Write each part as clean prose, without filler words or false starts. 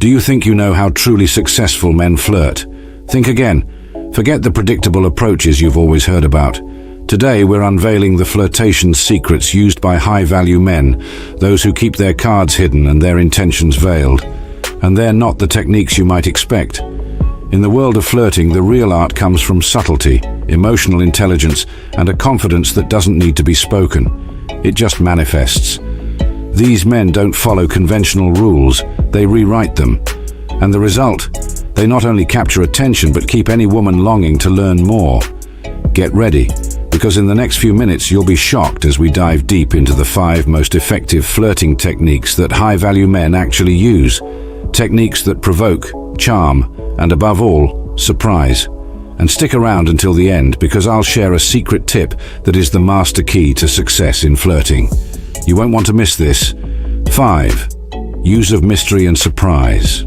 Do you think you know how truly successful men flirt? Think again. Forget the predictable approaches you've always heard about. Today we're unveiling the flirtation secrets used by high-value men, those who keep their cards hidden and their intentions veiled. And they're not the techniques you might expect. In the world of flirting, the real art comes from subtlety, emotional intelligence, and a confidence that doesn't need to be spoken. It just manifests. These men don't follow conventional rules, they rewrite them. And the result? They not only capture attention, but keep any woman longing to learn more. Get ready, because in the next few minutes you'll be shocked as we dive deep into the 5 most effective flirting techniques that high-value men actually use. Techniques that provoke, charm, and above all, surprise. And stick around until the end, because I'll share a secret tip that is the master key to success in flirting. You won't want to miss this. 5. Use of mystery and surprise.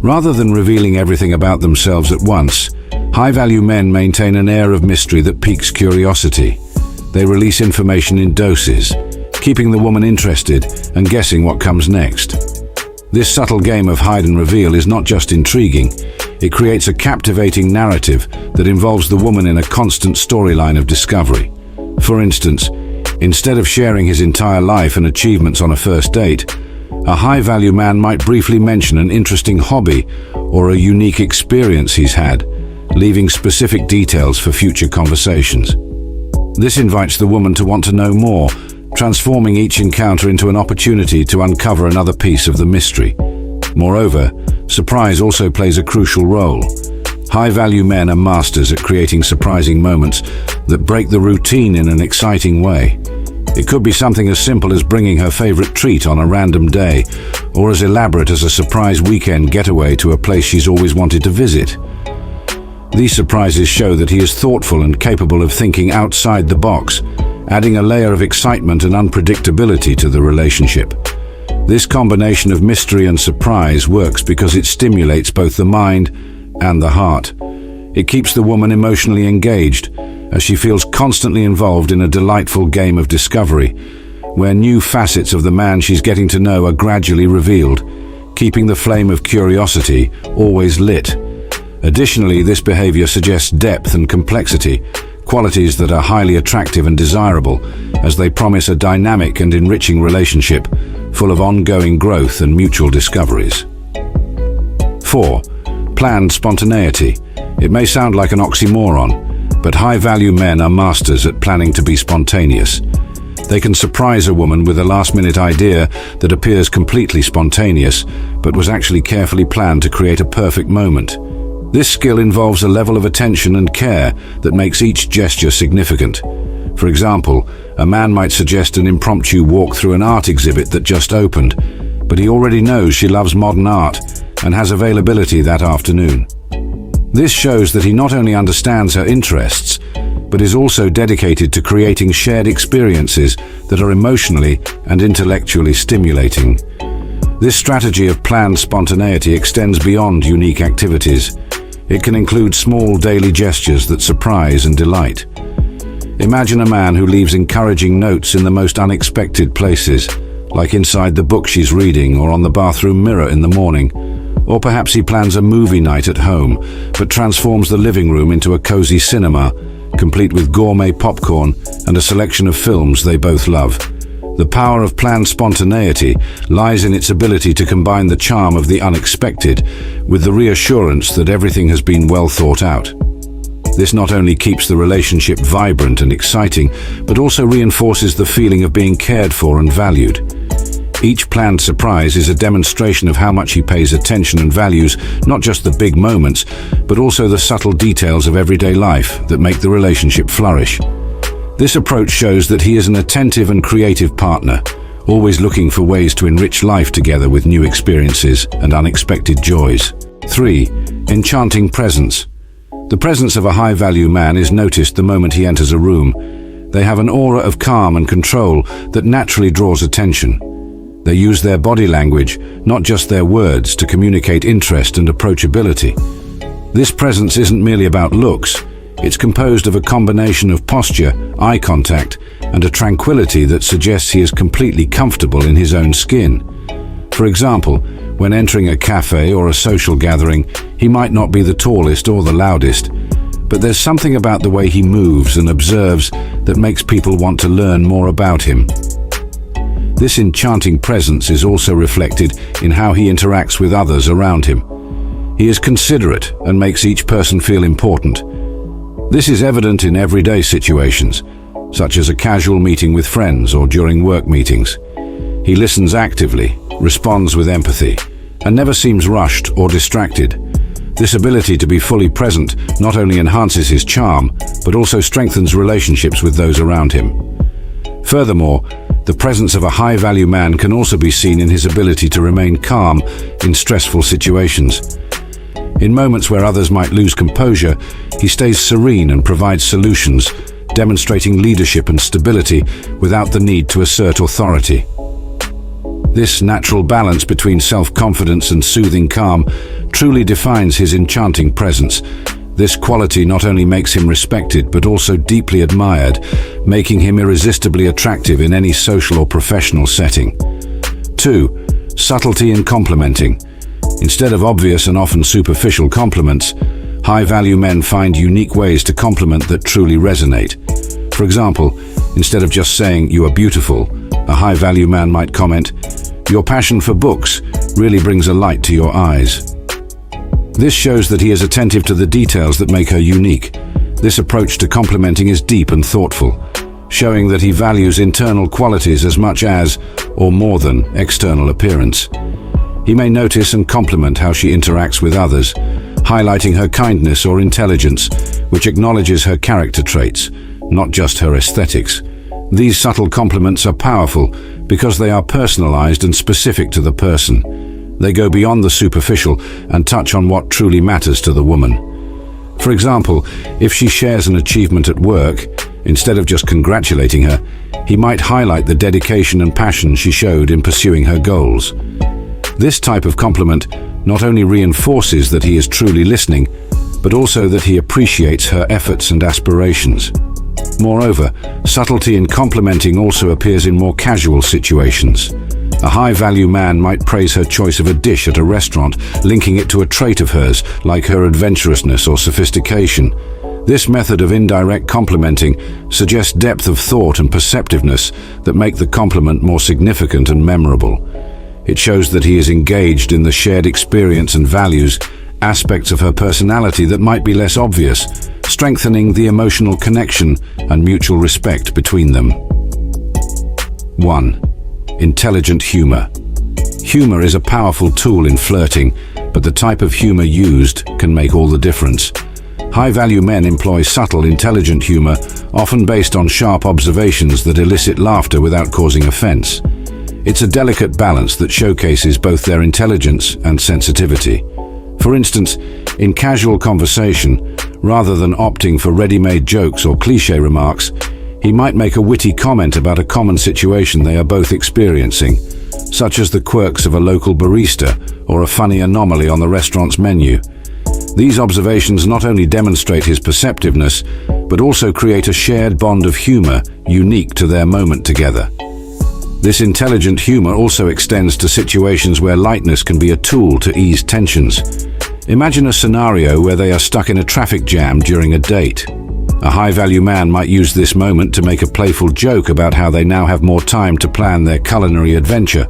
Rather than revealing everything about themselves at once, high-value men maintain an air of mystery that piques curiosity. They release information in doses, keeping the woman interested and guessing what comes next. This subtle game of hide and reveal is not just intriguing, it creates a captivating narrative that involves the woman in a constant storyline of discovery. For instance, instead of sharing his entire life and achievements on a first date, a high-value man might briefly mention an interesting hobby or a unique experience he's had, leaving specific details for future conversations. This invites the woman to want to know more, transforming each encounter into an opportunity to uncover another piece of the mystery. Moreover, surprise also plays a crucial role. High-value men are masters at creating surprising moments that break the routine in an exciting way. It could be something as simple as bringing her favorite treat on a random day, or as elaborate as a surprise weekend getaway to a place she's always wanted to visit. These surprises show that he is thoughtful and capable of thinking outside the box, adding a layer of excitement and unpredictability to the relationship. This combination of mystery and surprise works because it stimulates both the mind and the heart. It keeps the woman emotionally engaged, as she feels constantly involved in a delightful game of discovery, where new facets of the man she's getting to know are gradually revealed, keeping the flame of curiosity always lit. Additionally, this behavior suggests depth and complexity, qualities that are highly attractive and desirable, as they promise a dynamic and enriching relationship full of ongoing growth and mutual discoveries. 4. Planned spontaneity. It may sound like an oxymoron, but high-value men are masters at planning to be spontaneous. They can surprise a woman with a last-minute idea that appears completely spontaneous, but was actually carefully planned to create a perfect moment. This skill involves a level of attention and care that makes each gesture significant. For example, a man might suggest an impromptu walk through an art exhibit that just opened, but he already knows she loves modern art and has availability that afternoon. This shows that he not only understands her interests, but is also dedicated to creating shared experiences that are emotionally and intellectually stimulating. This strategy of planned spontaneity extends beyond unique activities. It can include small daily gestures that surprise and delight. Imagine a man who leaves encouraging notes in the most unexpected places, like inside the book she's reading or on the bathroom mirror in the morning. Or perhaps he plans a movie night at home, but transforms the living room into a cozy cinema, complete with gourmet popcorn and a selection of films they both love. The power of planned spontaneity lies in its ability to combine the charm of the unexpected with the reassurance that everything has been well thought out. This not only keeps the relationship vibrant and exciting, but also reinforces the feeling of being cared for and valued. Each planned surprise is a demonstration of how much he pays attention and values not just the big moments, but also the subtle details of everyday life that make the relationship flourish. This approach shows that he is an attentive and creative partner, always looking for ways to enrich life together with new experiences and unexpected joys. 3. Enchanting presence. The presence of a high-value man is noticed the moment he enters a room. They have an aura of calm and control that naturally draws attention. They use their body language, not just their words, to communicate interest and approachability. This presence isn't merely about looks. It's composed of a combination of posture, eye contact, and a tranquility that suggests he is completely comfortable in his own skin. For example, when entering a cafe or a social gathering, he might not be the tallest or the loudest, but there's something about the way he moves and observes that makes people want to learn more about him. This enchanting presence is also reflected in how he interacts with others around him. He is considerate and makes each person feel important. This is evident in everyday situations, such as a casual meeting with friends or during work meetings. He listens actively, responds with empathy, and never seems rushed or distracted. This ability to be fully present not only enhances his charm, but also strengthens relationships with those around him. Furthermore, the presence of a high-value man can also be seen in his ability to remain calm in stressful situations. In moments where others might lose composure, he stays serene and provides solutions, demonstrating leadership and stability without the need to assert authority. This natural balance between self-confidence and soothing calm truly defines his enchanting presence. This quality not only makes him respected but also deeply admired, making him irresistibly attractive in any social or professional setting. 2. Subtlety in complimenting. Instead of obvious and often superficial compliments, high-value men find unique ways to compliment that truly resonate. For example, instead of just saying, "You are beautiful," a high-value man might comment, "Your passion for books really brings a light to your eyes." This shows that he is attentive to the details that make her unique. This approach to complimenting is deep and thoughtful, showing that he values internal qualities as much as, or more than, external appearance. He may notice and compliment how she interacts with others, highlighting her kindness or intelligence, which acknowledges her character traits, not just her aesthetics. These subtle compliments are powerful because they are personalized and specific to the person. They go beyond the superficial and touch on what truly matters to the woman. For example, if she shares an achievement at work, instead of just congratulating her, he might highlight the dedication and passion she showed in pursuing her goals. This type of compliment not only reinforces that he is truly listening, but also that he appreciates her efforts and aspirations. Moreover, subtlety in complimenting also appears in more casual situations. A high-value man might praise her choice of a dish at a restaurant, linking it to a trait of hers, like her adventurousness or sophistication. This method of indirect complimenting suggests depth of thought and perceptiveness that make the compliment more significant and memorable. It shows that he is engaged in the shared experience and values, aspects of her personality that might be less obvious, strengthening the emotional connection and mutual respect between them. 1. Intelligent humor. Humor is a powerful tool in flirting, but the type of humor used can make all the difference. High-value men employ subtle, intelligent humor, often based on sharp observations that elicit laughter without causing offense. It's a delicate balance that showcases both their intelligence and sensitivity. For instance, in casual conversation, rather than opting for ready-made jokes or cliché remarks, he might make a witty comment about a common situation they are both experiencing, such as the quirks of a local barista or a funny anomaly on the restaurant's menu. These observations not only demonstrate his perceptiveness, but also create a shared bond of humor unique to their moment together. This intelligent humor also extends to situations where lightness can be a tool to ease tensions. Imagine a scenario where they are stuck in a traffic jam during a date. A high-value man might use this moment to make a playful joke about how they now have more time to plan their culinary adventure,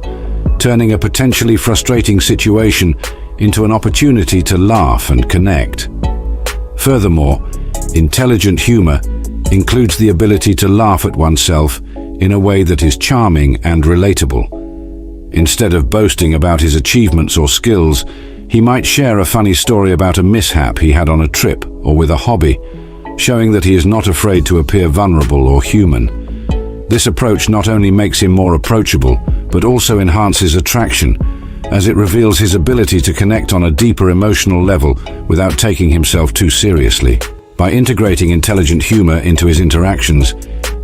turning a potentially frustrating situation into an opportunity to laugh and connect. Furthermore, intelligent humor includes the ability to laugh at oneself in a way that is charming and relatable. Instead of boasting about his achievements or skills, he might share a funny story about a mishap he had on a trip or with a hobby, showing that he is not afraid to appear vulnerable or human. This approach not only makes him more approachable, but also enhances attraction, as it reveals his ability to connect on a deeper emotional level without taking himself too seriously. By integrating intelligent humor into his interactions,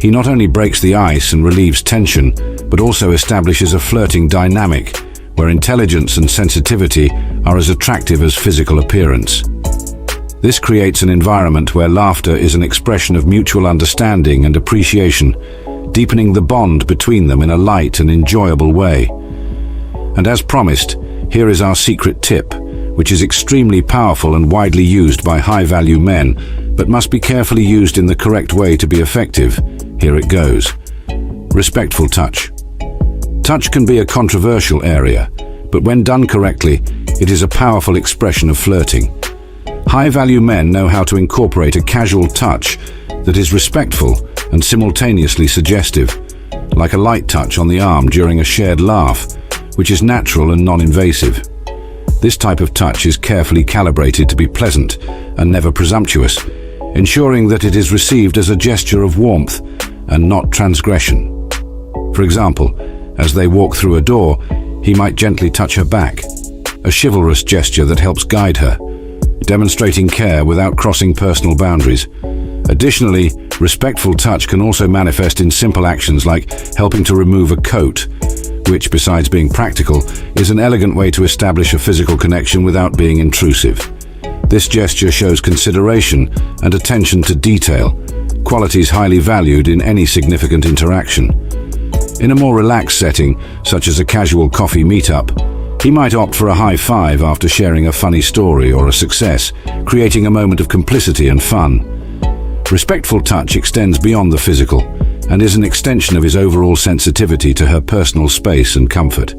he not only breaks the ice and relieves tension, but also establishes a flirting dynamic where intelligence and sensitivity are as attractive as physical appearance. This creates an environment where laughter is an expression of mutual understanding and appreciation, deepening the bond between them in a light and enjoyable way. And as promised, here is our secret tip, which is extremely powerful and widely used by high-value men, but must be carefully used in the correct way to be effective. Here it goes. Respectful touch. Touch can be a controversial area, but when done correctly, it is a powerful expression of flirting. High-value men know how to incorporate a casual touch that is respectful and simultaneously suggestive, like a light touch on the arm during a shared laugh, which is natural and non-invasive. This type of touch is carefully calibrated to be pleasant and never presumptuous, ensuring that it is received as a gesture of warmth and not transgression. For example, as they walk through a door, he might gently touch her back, a chivalrous gesture that helps guide her, demonstrating care without crossing personal boundaries. Additionally, respectful touch can also manifest in simple actions like helping to remove a coat, which, besides being practical, is an elegant way to establish a physical connection without being intrusive. This gesture shows consideration and attention to detail, qualities highly valued in any significant interaction. In a more relaxed setting, such as a casual coffee meetup, he might opt for a high five after sharing a funny story or a success, creating a moment of complicity and fun. Respectful touch extends beyond the physical and is an extension of his overall sensitivity to her personal space and comfort.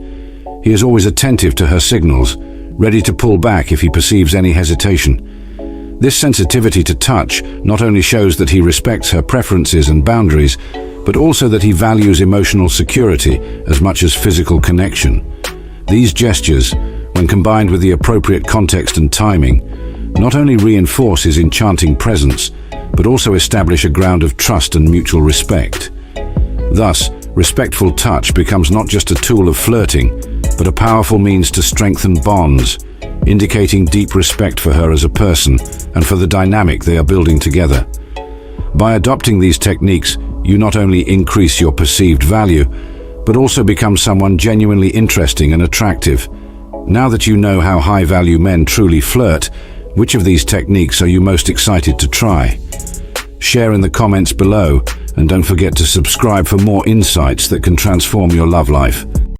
He is always attentive to her signals, ready to pull back if he perceives any hesitation. This sensitivity to touch not only shows that he respects her preferences and boundaries, but also that he values emotional security as much as physical connection. These gestures, when combined with the appropriate context and timing, not only reinforce his enchanting presence, but also establish a ground of trust and mutual respect. Thus, respectful touch becomes not just a tool of flirting, but a powerful means to strengthen bonds, indicating deep respect for her as a person and for the dynamic they are building together. By adopting these techniques, you not only increase your perceived value, but also become someone genuinely interesting and attractive. Now that you know how high-value men truly flirt, which of these techniques are you most excited to try? Share in the comments below, and don't forget to subscribe for more insights that can transform your love life.